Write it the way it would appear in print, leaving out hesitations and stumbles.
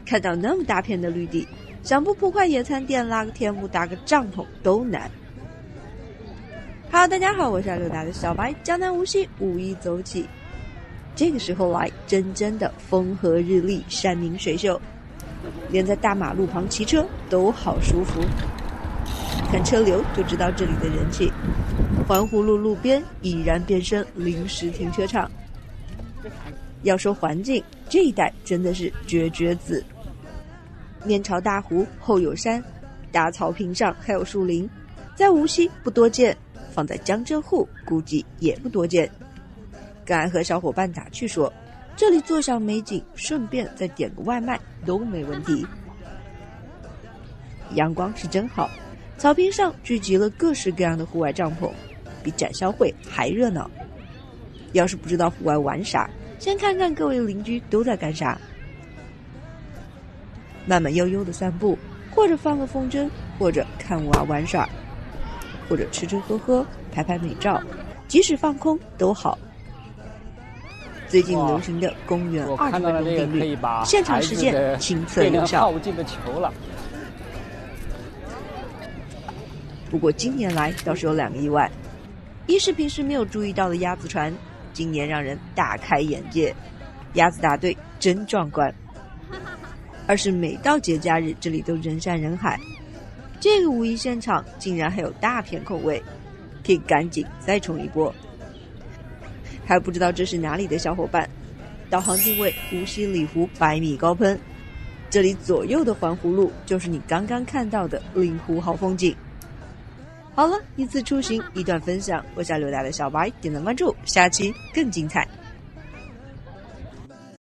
看到那么大片的绿地，想不破坏野餐垫、拉个天幕、搭个帐篷都难。Hello， 大家好，我是溜达的小白，江南无锡五一走起。这个时候来，真的风和日丽，山明水秀，连在大马路旁骑车都好舒服。看车流就知道这里的人气。环湖路路边已然变身临时停车场。要说环境，这一带真的是绝子。面朝大湖，后有山，大草坪上还有树林，在无锡不多见，放在江浙沪估计也不多见。刚才和小伙伴打趣说，这里坐享美景，顺便再点个外卖都没问题。阳光是真好，草坪上聚集了各式各样的户外帐篷，比展销会还热闹。要是不知道户外玩啥，先看看各位邻居都在干啥。慢慢悠悠的散步，或者放个风筝，或者看娃玩耍，或者吃吃喝喝，拍拍美照，即使放空都好。最近流行的公园20分钟定律，现场实践亲测有效。耗尽的球了。不过今年来倒是有2个意外，一是平时没有注意到的鸭子船，今年让人大开眼界，鸭子大队真壮观。二是每到节假日这里都人山人海，这个五一现场竟然还有大片空位，可以赶紧再冲一波。还不知道这是哪里的小伙伴，导航定位无锡里湖100米高喷，这里左右的环湖路就是你刚刚看到的令湖好风景。好了，一次出行一段分享，我是溜达的小白，点赞关注，下期更精彩。